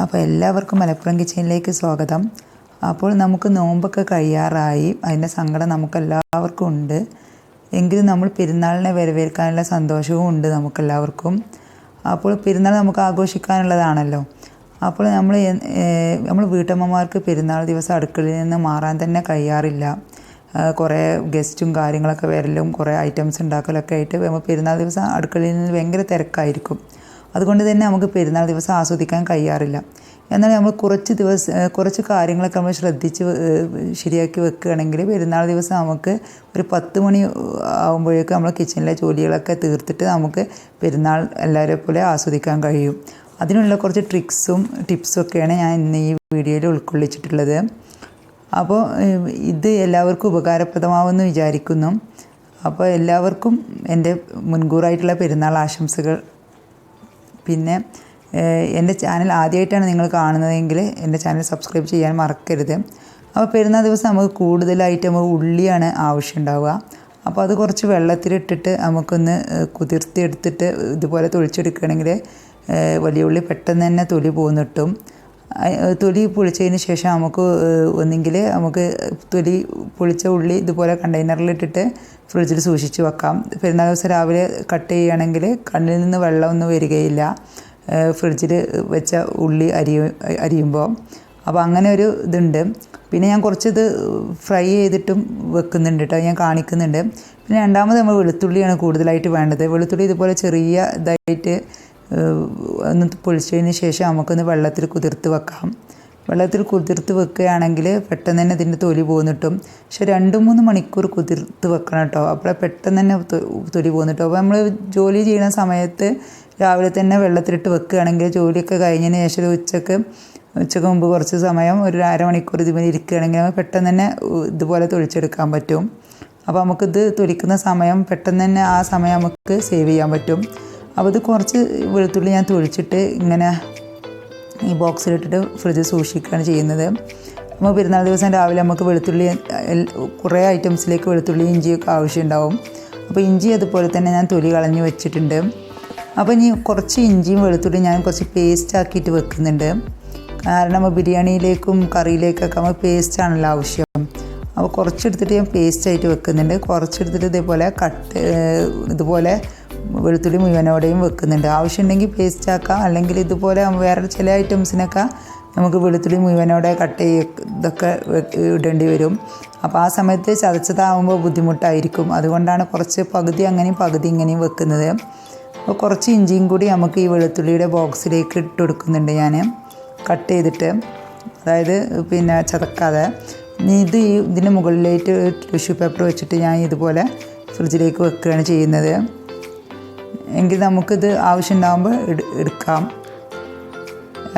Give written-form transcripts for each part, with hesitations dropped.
അപ്പോൾ എല്ലാവർക്കും മലപ്പുറം കിച്ചണിലേക്ക് സ്വാഗതം. അപ്പോൾ നമുക്ക് നോമ്പൊക്കെ കഴിയാറായി, അതിൻ്റെ സങ്കടം നമുക്കെല്ലാവർക്കും ഉണ്ട്. എങ്കിലും നമ്മൾ പെരുന്നാളിനെ വരവേൽക്കാനുള്ള സന്തോഷവും ഉണ്ട് നമുക്കെല്ലാവർക്കും. അപ്പോൾ പെരുന്നാൾ നമുക്ക് ആഘോഷിക്കാനുള്ളതാണല്ലോ. അപ്പോൾ നമ്മൾ വീട്ടമ്മമാർക്ക് പെരുന്നാൾ ദിവസം അടുക്കളയിൽ നിന്ന് മാറാൻ തന്നെ കഴിയാറില്ല. കുറേ ഗസ്റ്റും കാര്യങ്ങളൊക്കെ വരലും കുറേ ഐറ്റംസ് ഉണ്ടാക്കലൊക്കെ ആയിട്ട് നമ്മൾ പെരുന്നാൾ ദിവസം അടുക്കളയിൽ നിന്ന് ഭയങ്കര തിരക്കായിരിക്കും. അതുകൊണ്ട് തന്നെ നമുക്ക് പെരുന്നാൾ ദിവസം ആസ്വദിക്കാൻ കഴിയാറില്ല. എന്നാൽ നമ്മൾ കുറച്ച് കാര്യങ്ങളൊക്കെ നമ്മൾ ശ്രദ്ധിച്ച് ശരിയാക്കി വെക്കുകയാണെങ്കിൽ പെരുന്നാൾ ദിവസം നമുക്ക് ഒരു 10 മണി ആകുമ്പോഴേക്കും നമ്മൾ കിച്ചണിലെ ജോലികളൊക്കെ തീർത്തിട്ട് നമുക്ക് പെരുന്നാൾ എല്ലാവരെ പോലെ ആസ്വദിക്കാൻ കഴിയും. അതിനുള്ള കുറച്ച് ട്രിക്സും ടിപ്സും ഒക്കെയാണ് ഞാൻ ഇന്ന് ഈ വീഡിയോയിൽ ഉൾക്കൊള്ളിച്ചിട്ടുള്ളത്. അപ്പോൾ ഇത് എല്ലാവർക്കും ഉപകാരപ്രദമാവുമെന്ന് വിചാരിക്കുന്നു. അപ്പോൾ എല്ലാവർക്കും എൻ്റെ മുൻകൂറായിട്ടുള്ള പെരുന്നാൾ ആശംസകൾ. പിന്നെ എൻ്റെ ചാനൽ ആദ്യമായിട്ടാണ് നിങ്ങൾ കാണുന്നതെങ്കിൽ എൻ്റെ ചാനൽ സബ്സ്ക്രൈബ് ചെയ്യാൻ മറക്കരുത്. അപ്പോൾ പെരുന്നാൾ ദിവസം നമുക്ക് കൂടുതലായിട്ട് നമുക്ക് ഉള്ളിയാണ് ആവശ്യമുണ്ടാവുക. അപ്പോൾ അത് കുറച്ച് വെള്ളത്തിലിട്ടിട്ട് നമുക്കൊന്ന് കുതിർത്തിയെടുത്തിട്ട് ഇതുപോലെ തൊളിച്ചെടുക്കുകയാണെങ്കിൽ വലിയ ഉള്ളി പെട്ടെന്ന് തന്നെ തൊലി പോന്നിട്ടും. തൊലി പൊളിച്ചതിന് ശേഷം നമുക്ക് തൊലി പൊളിച്ച ഉള്ളി ഇതുപോലെ കണ്ടെയ്നറിലിട്ടിട്ട് ഫ്രിഡ്ജിൽ സൂക്ഷിച്ച് വെക്കാം. പെരുന്നാൾ ദിവസം രാവിലെ കട്ട് ചെയ്യുകയാണെങ്കിൽ കണ്ണിൽ നിന്ന് വെള്ളമൊന്നും വരികയില്ല ഫ്രിഡ്ജിൽ വെച്ച ഉള്ളി അരിയുമ്പോൾ. അപ്പോൾ അങ്ങനെ ഒരു ഇതുണ്ട്. പിന്നെ ഞാൻ കുറച്ചിത് ഫ്രൈ ചെയ്തിട്ടും വെക്കുന്നുണ്ട് കേട്ടോ, ഞാൻ കാണിക്കുന്നുണ്ട്. പിന്നെ രണ്ടാമത് നമ്മൾ വെളുത്തുള്ളിയാണ് കൂടുതലായിട്ട് വേണ്ടത്. വെളുത്തുള്ളി ഇതുപോലെ ചെറിയ ഇതായിട്ട് ഒന്ന് പൊളിച്ചതിന് ശേഷം നമുക്കൊന്ന് വെള്ളത്തിൽ കുതിർത്ത് വെക്കാം. വെള്ളത്തിൽ കുതിർത്ത് വെക്കുകയാണെങ്കിൽ പെട്ടെന്ന് തന്നെ ഇതിൻ്റെ തൊലി പോന്നിട്ടും. പക്ഷെ 2-3 മണിക്കൂർ കുതിർത്ത് വെക്കണം കേട്ടോ, അപ്പോൾ പെട്ടെന്ന് തന്നെ തൊലി പോന്നിട്ടും. അപ്പോൾ നമ്മൾ ജോലി ചെയ്യുന്ന സമയത്ത് രാവിലെ തന്നെ വെള്ളത്തിലിട്ട് വെക്കുകയാണെങ്കിൽ ജോലിയൊക്കെ കഴിഞ്ഞതിന് ശേഷം ഉച്ചക്ക് മുമ്പ് കുറച്ച് സമയം ഒരു അരമണിക്കൂർ ഇതുപോലെ ഇരിക്കുകയാണെങ്കിൽ പെട്ടെന്ന് തന്നെ ഇതുപോലെ തൊലിച്ചെടുക്കാൻ പറ്റും. അപ്പോൾ നമുക്കിത് തൊലിക്കുന്ന സമയം പെട്ടെന്ന് തന്നെ ആ സമയം നമുക്ക് സേവ് ചെയ്യാൻ പറ്റും. അപ്പോൾ ഇത് കുറച്ച് വെളുത്തുള്ളി ഞാൻ തൊലിച്ചിട്ട് ഇങ്ങനെ ഈ ബോക്സിലിട്ടിട്ട് ഫ്രിഡ്ജിൽ സൂക്ഷിക്കുകയാണ് ചെയ്യുന്നത്. നമ്മൾ പെരുന്നാൾ ദിവസം രാവിലെ നമുക്ക് വെളുത്തുള്ളി കുറേ ഐറ്റംസിലേക്ക് വെളുത്തുള്ളി ഇഞ്ചിയൊക്കെ ആവശ്യമുണ്ടാവും. അപ്പോൾ ഇഞ്ചി അതുപോലെ തന്നെ ഞാൻ തൊലി കളഞ്ഞ് വെച്ചിട്ടുണ്ട്. അപ്പോൾ ഇനി കുറച്ച് ഇഞ്ചിയും വെളുത്തുള്ളിയും ഞാൻ കുറച്ച് പേസ്റ്റ് ആക്കിയിട്ട് വെക്കുന്നുണ്ട്. കാരണം നമ്മൾ ബിരിയാണിയിലേക്കും കറിയിലേക്കൊക്കെ നമ്മൾ പേസ്റ്റാണല്ലോ ആവശ്യം. അപ്പോൾ കുറച്ചെടുത്തിട്ട് ഞാൻ പേസ്റ്റായിട്ട് വെക്കുന്നുണ്ട്. കുറച്ചെടുത്തിട്ട് ഇതുപോലെ വെളുത്തുള്ളി മുഴുവനോടെയും വെക്കുന്നുണ്ട്. ആവശ്യമുണ്ടെങ്കിൽ പേസ്റ്റ് ആക്കാം, അല്ലെങ്കിൽ ഇതുപോലെ വേറെ ചില ഐറ്റംസിനൊക്കെ നമുക്ക് വെളുത്തുള്ളി മുഴുവനോടെ ഇതൊക്കെ ഇടേണ്ടി വരും. അപ്പോൾ ആ സമയത്ത് ചതച്ചതാകുമ്പോൾ ബുദ്ധിമുട്ടായിരിക്കും. അതുകൊണ്ടാണ് കുറച്ച് പകുതി അങ്ങനെയും പകുതി ഇങ്ങനെയും വെക്കുന്നത്. അപ്പോൾ കുറച്ച് ഇഞ്ചിയും കൂടി നമുക്ക് ഈ വെളുത്തുള്ളിയുടെ ബോക്സിലേക്ക് ഇട്ട് കൊടുക്കുന്നുണ്ട് ഞാൻ കട്ട് ചെയ്തിട്ട്, അതായത് പിന്നെ ചതക്കാതെ. ഇതിന് മുകളിലേക്ക് ടിഷ്യൂ പേപ്പർ വെച്ചിട്ട് ഞാൻ ഇതുപോലെ ഫ്രിഡ്ജിലേക്ക് വെക്കുകയാണ് ചെയ്യുന്നത്. എങ്കിൽ നമുക്കിത് ആവശ്യമുണ്ടാകുമ്പോൾ എടുക്കാം,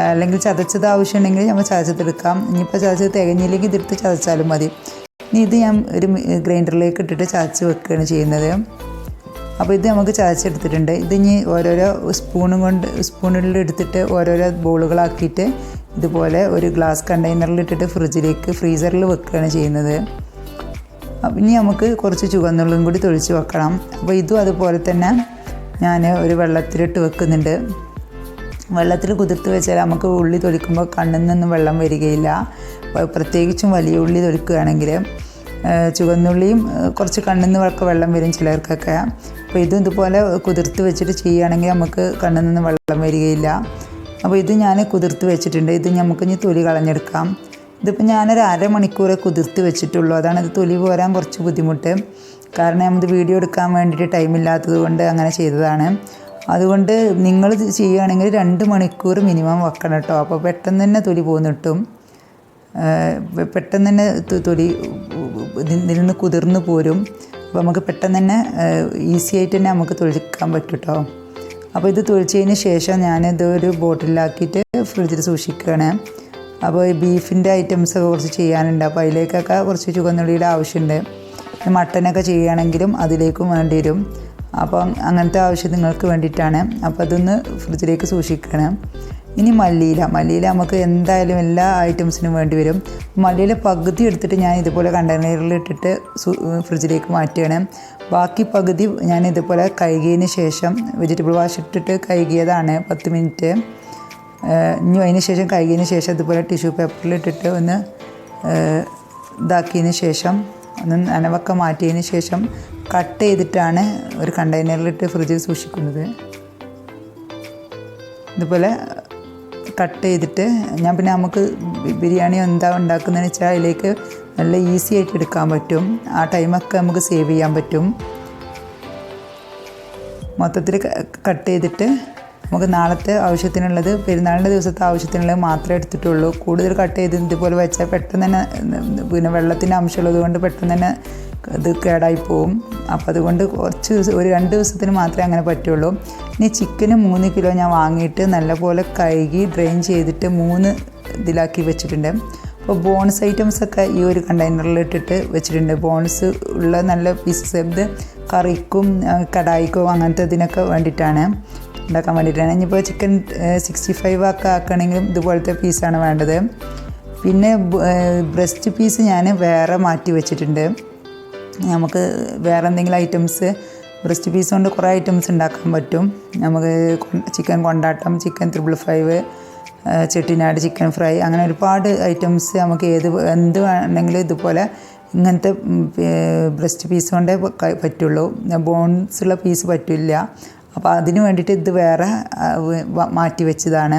അല്ലെങ്കിൽ ചതച്ചത് ആവശ്യമുണ്ടെങ്കിൽ നമ്മൾ ചതച്ചതെടുക്കാം. ഇനിയിപ്പോൾ ചതച്ചത് തികഞ്ഞില്ലെങ്കിൽ ഇതെടുത്ത് ചതച്ചാലും മതി. ഇനി ഇത് ഞാൻ ഒരു ഗ്രൈൻഡറിലേക്ക് ഇട്ടിട്ട് ചതച്ച് വെക്കുകയാണ് ചെയ്യുന്നത്. അപ്പോൾ ഇത് നമുക്ക് ചതച്ചെടുത്തിട്ടുണ്ട്. ഇത് ഇനി ഓരോരോ സ്പൂണിൽ എടുത്തിട്ട് ഓരോരോ ബോളുകളാക്കിയിട്ട് ഇതുപോലെ ഒരു ഗ്ലാസ് കണ്ടെയ്നറിലിട്ടിട്ട് ഫ്രീസറിൽ വെക്കുകയാണ് ചെയ്യുന്നത്. ഇനി നമുക്ക് കുറച്ച് ചുവന്നുള്ളിയും കൂടി തൊളിച്ച് വെക്കണം. അപ്പോൾ ഇതും അതുപോലെ തന്നെ ഞാൻ ഒരു വെള്ളത്തിലിട്ട് വെക്കുന്നുണ്ട്. വെള്ളത്തിൽ കുതിർത്ത് വെച്ചാൽ നമുക്ക് ഉള്ളി തൊലിക്കുമ്പോൾ കണ്ണിൽ നിന്നും വെള്ളം വരികയില്ല. പ്രത്യേകിച്ചും വലിയ ഉള്ളി തൊലിക്കുകയാണെങ്കിൽ. ചുവന്നുള്ളിയും കുറച്ച് കണ്ണിൽ നിന്നൊക്കെ വെള്ളം വരും ചിലർക്കൊക്കെ. അപ്പോൾ ഇതും ഇതുപോലെ കുതിർത്ത് വെച്ചിട്ട് ചെയ്യുകയാണെങ്കിൽ നമുക്ക് കണ്ണിൽ നിന്ന് വെള്ളം വരികയില്ല. അപ്പോൾ ഇത് ഞാൻ കുതിർത്ത് വെച്ചിട്ടുണ്ട്. ഇത് നമുക്ക് ഇനി തൊലി കളഞ്ഞെടുക്കാം. ഇതിപ്പോൾ ഞാനൊരു അരമണിക്കൂറേ കുതിർത്ത് വെച്ചിട്ടുള്ളൂ. അതാണ് ഇത് തൊലി പോരാൻ കുറച്ച് ബുദ്ധിമുട്ട്. കാരണം നമുക്ക് വീഡിയോ എടുക്കാൻ വേണ്ടിയിട്ട് ടൈമില്ലാത്തത് കൊണ്ട് അങ്ങനെ ചെയ്തതാണ്. അതുകൊണ്ട് നിങ്ങൾ ചെയ്യുകയാണെങ്കിൽ 2 മണിക്കൂർ മിനിമം വെക്കണം കേട്ടോ. അപ്പോൾ പെട്ടെന്ന് തന്നെ തൊലി പോന്ന് കിട്ടും. പെട്ടെന്ന് തന്നെ തൊലി ഇതിൽ നിന്ന് കുതിർന്ന് പോരും. അപ്പോൾ നമുക്ക് പെട്ടെന്ന് തന്നെ ഈസി ആയിട്ട് തന്നെ നമുക്ക് തൊലിക്കാൻ പറ്റും കേട്ടോ. അപ്പോൾ ഇത് തൊലിച്ചതിന് ശേഷം ഞാനിത് ഒരു ബോട്ടിലാക്കിയിട്ട് ഫ്രിഡ്ജിൽ സൂക്ഷിക്കുകയാണ്. അപ്പോൾ ഈ ബീഫിൻ്റെ ഐറ്റംസൊക്കെ കുറച്ച് ചെയ്യാനുണ്ട്. അപ്പോൾ അതിലേക്കൊക്കെ കുറച്ച് ചുവന്നുള്ളിയുടെ ആവശ്യമുണ്ട്. മട്ടനൊക്കെ ചെയ്യുകയാണെങ്കിലും അതിലേക്കും വേണ്ടി വരും. അപ്പം അങ്ങനത്തെ ആവശ്യം നിങ്ങൾക്ക് വേണ്ടിയിട്ടാണ്. അപ്പോൾ അതൊന്ന് ഫ്രിഡ്ജിലേക്ക് സൂക്ഷിക്കണം. ഇനി മല്ലിയില നമുക്ക് എന്തായാലും എല്ലാ ഐറ്റംസിനും വേണ്ടി വരും. മല്ലിയില പകുതി എടുത്തിട്ട് ഞാൻ ഇതുപോലെ കണ്ടെയ്നറിൽ ഇട്ടിട്ട് ഫ്രിഡ്ജിലേക്ക് മാറ്റുകയാണ്. ബാക്കി പകുതി ഞാൻ ഇതുപോലെ കഴുകിയതിന് ശേഷം വെജിറ്റബിൾ വാഷ് ഇട്ടിട്ട് കഴുകിയതാണ് 10 മിനിറ്റ്. ഇനി അതിന് ശേഷം കഴുകിയതിന് ശേഷം ഇതുപോലെ ടിഷ്യൂ പേപ്പറിലിട്ടിട്ട് ഒന്ന് ഇതാക്കിയതിന് ശേഷം ഒന്ന് നനവൊക്കെ മാറ്റിയതിന് ശേഷം കട്ട് ചെയ്തിട്ടാണ് ഒരു കണ്ടെയ്നറിലിട്ട് ഫ്രിഡ്ജിൽ സൂക്ഷിക്കുന്നത്. ഇതുപോലെ കട്ട് ചെയ്തിട്ട് പിന്നെ നമുക്ക് ബിരിയാണി എന്താ ഉണ്ടാക്കുന്നതെന്ന് വെച്ചാൽ അതിലേക്ക് നല്ല ഈസി ആയിട്ട് എടുക്കാൻ പറ്റും. ആ ടൈമൊക്കെ നമുക്ക് സേവ് ചെയ്യാൻ പറ്റും. മൊത്തത്തിൽ കട്ട് ചെയ്തിട്ട് നമുക്ക് നാളത്തെ ആവശ്യത്തിനുള്ളത് പെരുന്നാളിൻ്റെ ദിവസത്തെ ആവശ്യത്തിനുള്ളത് മാത്രമേ എടുത്തിട്ടുള്ളൂ. കൂടുതൽ കട്ട് ചെയ്ത് ഇതുപോലെ വെച്ചാൽ പെട്ടെന്ന് തന്നെ വെള്ളത്തിൻ്റെ അംശമുള്ളത് കൊണ്ട് പെട്ടെന്ന് തന്നെ ഇത് കേടായി പോവും. അപ്പോൾ അതുകൊണ്ട് ഒരു 2 ദിവസത്തിന് മാത്രമേ അങ്ങനെ പറ്റുള്ളൂ. ഇനി ചിക്കന് 3 കിലോ ഞാൻ വാങ്ങിയിട്ട് നല്ലപോലെ കഴുകി ഡ്രെയിൻ ചെയ്തിട്ട് 3 ഇതിലാക്കി വെച്ചിട്ടുണ്ട്. അപ്പോൾ ബോൺസ് ഐറ്റംസൊക്കെ ഈ ഒരു കണ്ടെയ്നറിൽ ഇട്ടിട്ട് വെച്ചിട്ടുണ്ട്. ബോൺസ് ഉള്ള നല്ല പീസസ് ഇത് കറിക്കും കടായിക്കോ അങ്ങനത്തെ ഇതിനൊക്കെ വേണ്ടിയിട്ടാണ് ഉണ്ടാക്കാൻ വേണ്ടിയിട്ടാണ്. ഇനിയിപ്പോൾ ചിക്കൻ 65 ഒക്കെ ആക്കണമെങ്കിലും ഇതുപോലത്തെ പീസാണ് വേണ്ടത്. പിന്നെ ബ്രസ്റ്റ് പീസ് ഞാൻ വേറെ മാറ്റി വെച്ചിട്ടുണ്ട്. നമുക്ക് വേറെ എന്തെങ്കിലും ഐറ്റംസ് ബ്രസ്റ്റ് പീസ് കൊണ്ട് കുറേ ഐറ്റംസ് ഉണ്ടാക്കാൻ പറ്റും. നമുക്ക് ചിക്കൻ കൊണ്ടാട്ടം, ചിക്കൻ 555, ചെട്ടിനാട് ചിക്കൻ ഫ്രൈ, അങ്ങനെ ഒരുപാട് ഐറ്റംസ് നമുക്ക് എന്ത് വേണമെങ്കിലും ഇതുപോലെ ഇങ്ങനത്തെ ബ്രസ്റ്റ് പീസ് കൊണ്ടേ പറ്റുള്ളൂ. ബോൺസുള്ള പീസ് പറ്റില്ല. അപ്പോൾ അതിന് വേണ്ടിയിട്ട് ഇത് വേറെ മാറ്റി വെച്ചതാണ്.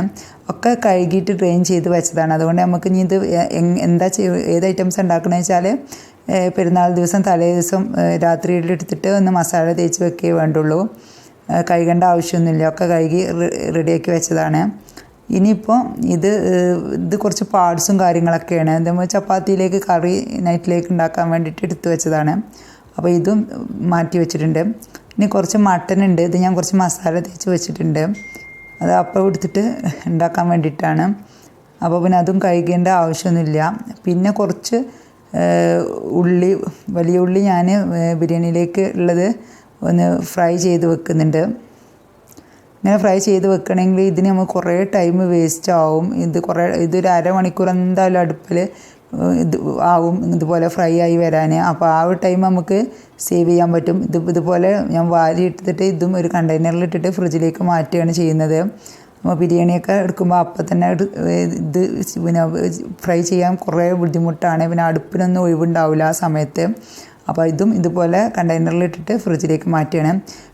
ഒക്കെ കഴുകിയിട്ട് ഡ്രെയിൻ ചെയ്ത് വെച്ചതാണ്. അതുകൊണ്ട് നമുക്ക് ഇനി ഇത് ഏത് ഐറ്റംസ് ഉണ്ടാക്കണമെന്ന് വെച്ചാൽ പെരുന്നാൾ ദിവസം തലേ ദിവസം രാത്രിയിലെടുത്തിട്ട് ഒന്ന് മസാല തേച്ച് വെക്കേ വേണ്ടുള്ളൂ. കഴുകേണ്ട ആവശ്യമൊന്നുമില്ല. ഒക്കെ കഴുകി റെഡിയാക്കി വെച്ചതാണ്. ഇനിയിപ്പോൾ ഇത് കുറച്ച് പാർട്സും കാര്യങ്ങളൊക്കെയാണ്. എന്താ ചപ്പാത്തിയിലേക്ക് കറി നൈറ്റിലേക്ക് ഉണ്ടാക്കാൻ വേണ്ടിയിട്ട് എടുത്ത് വെച്ചതാണ്. അപ്പോൾ ഇതും മാറ്റി വെച്ചിട്ടുണ്ട്. ഇനി കുറച്ച് മട്ടൻ ഉണ്ട്. ഇത് ഞാൻ കുറച്ച് മസാല തേച്ച് വെച്ചിട്ടുണ്ട്. അത് അപ്പം എടുത്തിട്ട് ഉണ്ടാക്കാൻ വേണ്ടിയിട്ടാണ്. അപ്പോൾ പിന്നെ അതും കഴുകേണ്ട ആവശ്യമൊന്നുമില്ല. പിന്നെ കുറച്ച് വലിയ ഉള്ളി ഞാൻ ബിരിയാണിയിലേക്ക് ഉള്ളത് ഒന്ന് ഫ്രൈ ചെയ്ത് വെക്കുന്നുണ്ട്. ഇങ്ങനെ ഫ്രൈ ചെയ്ത് വെക്കണമെങ്കിൽ ഇതിന് നമുക്ക് കുറേ ടൈം വേസ്റ്റ് ആവും. ഇതൊരു അരമണിക്കൂർ എന്തായാലും അടുപ്പിൽ ആവും ഇതുപോലെ ഫ്രൈ ആയി വരാൻ. അപ്പോൾ ആ ഒരു ടൈം നമുക്ക് സേവ് ചെയ്യാൻ പറ്റും. ഇതുപോലെ ഞാൻ വാരി ഇട്ടിട്ട് ഇതും ഒരു കണ്ടെയ്നറിലിട്ടിട്ട് ഫ്രിഡ്ജിലേക്ക് മാറ്റുകയാണ് ചെയ്യുന്നത്. അപ്പോൾ ബിരിയാണിയൊക്കെ എടുക്കുമ്പോൾ അപ്പം തന്നെ ഇത് ഫ്രൈ ചെയ്യാൻ കുറേ ബുദ്ധിമുട്ടാണ്. പിന്നെ അടുപ്പിനൊന്നും ഒഴിവുണ്ടാവില്ല ആ സമയത്ത്. അപ്പോൾ ഇതും ഇതുപോലെ കണ്ടെയ്നറിലിട്ടിട്ട് ഫ്രിഡ്ജിലേക്ക് മാറ്റുകയാണ്.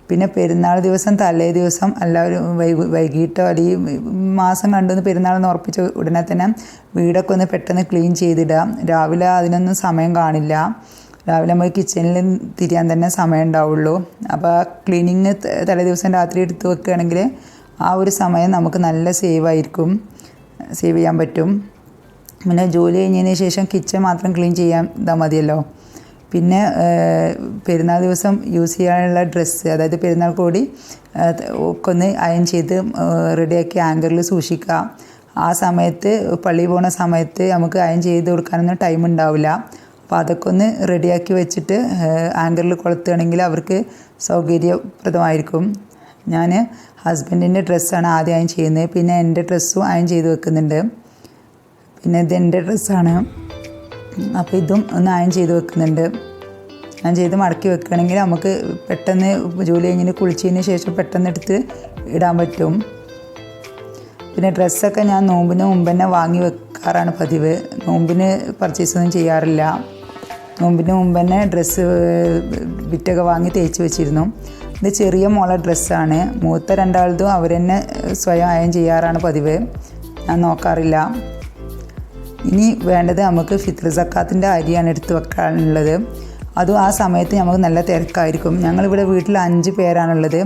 പിന്നെ പെരുന്നാൾ ദിവസം തലേ ദിവസം എല്ലാവരും വൈകിട്ടോ അല്ലെങ്കിൽ മാസം കണ്ടൊന്ന് പെരുന്നാളെന്ന് ഉറപ്പിച്ച ഉടനെ തന്നെ വീടൊക്കെ ഒന്ന് പെട്ടെന്ന് ക്ലീൻ ചെയ്തിടുക. രാവിലെ അതിനൊന്നും സമയം കാണില്ല. രാവിലെ നമുക്ക് കിച്ചണിൽ തിരിയാൻ തന്നെ സമയം ഉണ്ടാവുള്ളൂ. അപ്പോൾ ആ ക്ലീനിങ് തലേ ദിവസം രാത്രി എടുത്ത് വെക്കുകയാണെങ്കിൽ ആ ഒരു സമയം നമുക്ക് നല്ല സേവ് ചെയ്യാൻ പറ്റും. പിന്നെ ജോലി കഴിഞ്ഞതിന് ശേഷം കിച്ചൺ മാത്രം ക്ലീൻ ചെയ്യാൻ മതിയല്ലോ. പിന്നെ പെരുന്നാൾ ദിവസം യൂസ് ചെയ്യാനുള്ള ഡ്രസ്സ്, അതായത് പെരുന്നാൾ കോടി ഒക്കെ ഒന്ന് അയൺ ചെയ്ത് റെഡിയാക്കി ആങ്കറിൽ സൂക്ഷിക്കുക. ആ സമയത്ത് പള്ളി പോകുന്ന സമയത്ത് നമുക്ക് അയൺ ചെയ്ത് കൊടുക്കാനൊന്നും ടൈം ഉണ്ടാവില്ല. അപ്പോൾ അതൊക്കെ ഒന്ന് റെഡിയാക്കി വെച്ചിട്ട് ആങ്കറിൽ കൊളുത്തുകയാണെങ്കിൽ അവർക്ക് സൗകര്യപ്രദമായിരിക്കും. ഞാൻ ഹസ്ബൻഡിൻ്റെ ഡ്രസ്സാണ് ആദ്യം അയൺ ചെയ്യുന്നത്. പിന്നെ എൻ്റെ ഡ്രസ്സും അയൺ ചെയ്ത് വെക്കുന്നുണ്ട്. പിന്നെ ഇത് എൻ്റെ ഡ്രസ്സാണ്. അപ്പോൾ ഇതും ഒന്ന് അയൺ ചെയ്ത് വെക്കുന്നുണ്ട്. അയൺ ചെയ്ത് മടക്കി വെക്കുകയാണെങ്കിൽ നമുക്ക് പെട്ടെന്ന് ജോലി കഴിഞ്ഞ് കുളിച്ചതിന് ശേഷം പെട്ടെന്ന് എടുത്ത് ഇടാൻ പറ്റും. പിന്നെ ഡ്രസ്സൊക്കെ ഞാൻ നോമ്പിന് മുമ്പ് തന്നെ വാങ്ങി വെക്കാറാണ് പതിവ്. നോമ്പിന് പർച്ചേസൊന്നും ചെയ്യാറില്ല. നോമ്പിന് മുമ്പ് തന്നെ ഡ്രസ്സ് ബിറ്റൊക്കെ വാങ്ങി തേച്ച് വെച്ചിരുന്നു. ഇത് ചെറിയ മോളെ ഡ്രസ്സാണ്. മൂത്ത രണ്ടാളതും അവർ തന്നെ സ്വയം അയൺ ചെയ്യാറാണ് പതിവ്. ഞാൻ നോക്കാറില്ല. ഇനി വേണ്ടത് നമുക്ക് ഫിത്ർ സക്കാത്തിൻ്റെ അരിയാണ് എടുത്ത് വെക്കാനുള്ളത്. അതും ആ സമയത്ത് നമുക്ക് നല്ല തിരക്കായിരിക്കും. ഞങ്ങളിവിടെ വീട്ടിൽ 5 പേരാണുള്ളത്.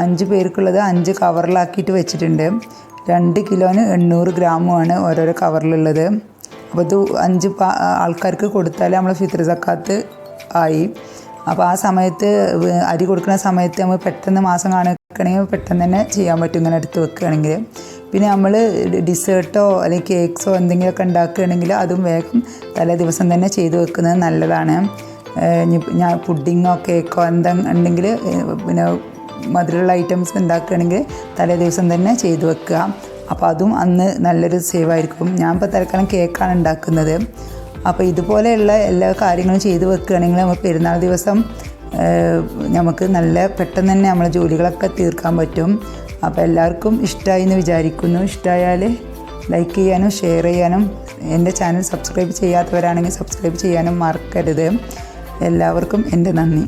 5 പേർക്കുള്ളത് 5 കവറിലാക്കിയിട്ട് വെച്ചിട്ടുണ്ട്. 2 കിലോന് 800 ഗ്രാമുമാണ് ഓരോരോ കവറിലുള്ളത്. അപ്പോൾ ഇത് 5 ആൾക്കാർക്ക് കൊടുത്താൽ നമ്മൾ ഫിത്ർ സക്കാത്ത് ആയി. അപ്പോൾ ആ സമയത്ത് അരി കൊടുക്കുന്ന സമയത്ത് നമ്മൾ പെട്ടെന്ന് മാസം കാണിക്കണമെങ്കിൽ പെട്ടെന്ന് തന്നെ ചെയ്യാൻ പറ്റും ഇങ്ങനെ എടുത്ത് വെക്കുകയാണെങ്കിൽ. പിന്നെ നമ്മൾ ഡിസേർട്ടോ അല്ലെങ്കിൽ കേക്ക്സോ എന്തെങ്കിലുമൊക്കെ ഉണ്ടാക്കുകയാണെങ്കിൽ അതും വേഗം തലേ ദിവസം തന്നെ ചെയ്ത് വെക്കുന്നത് നല്ലതാണ്. ഞാൻ പുഡിങ്ങോ കേക്കോ എന്തെങ്കിലും ഉണ്ടെങ്കിൽ പിന്നെ മധുരമുള്ള ഐറ്റംസ് ഉണ്ടാക്കുകയാണെങ്കിൽ തലേ ദിവസം തന്നെ ചെയ്ത് വെക്കുക. അപ്പോൾ അതും അന്ന് നല്ലൊരു സേവായിരിക്കും. ഞാൻ ഇപ്പോൾ തൽക്കാലം കേക്കാണ് ഉണ്ടാക്കുന്നത്. അപ്പോൾ ഇതുപോലെയുള്ള എല്ലാ കാര്യങ്ങളും ചെയ്ത് വെക്കുകയാണെങ്കിൽ നമുക്ക് പെരുന്നാൾ ദിവസം നമുക്ക് നല്ല പെട്ടെന്ന് തന്നെ നമ്മളെ ജോലികളൊക്കെ തീർക്കാൻ പറ്റും. അപ്പോൾ എല്ലാവർക്കും ഇഷ്ടമായി എന്ന് വിചാരിക്കുന്നു. ഇഷ്ടമായാൽ ലൈക്ക് ചെയ്യാനും ഷെയർ ചെയ്യാനും എൻ്റെ ചാനൽ സബ്സ്ക്രൈബ് ചെയ്യാത്തവരാണെങ്കിൽ സബ്സ്ക്രൈബ് ചെയ്യാനും മറക്കരുത്. എല്ലാവർക്കും എൻ്റെ നന്ദി.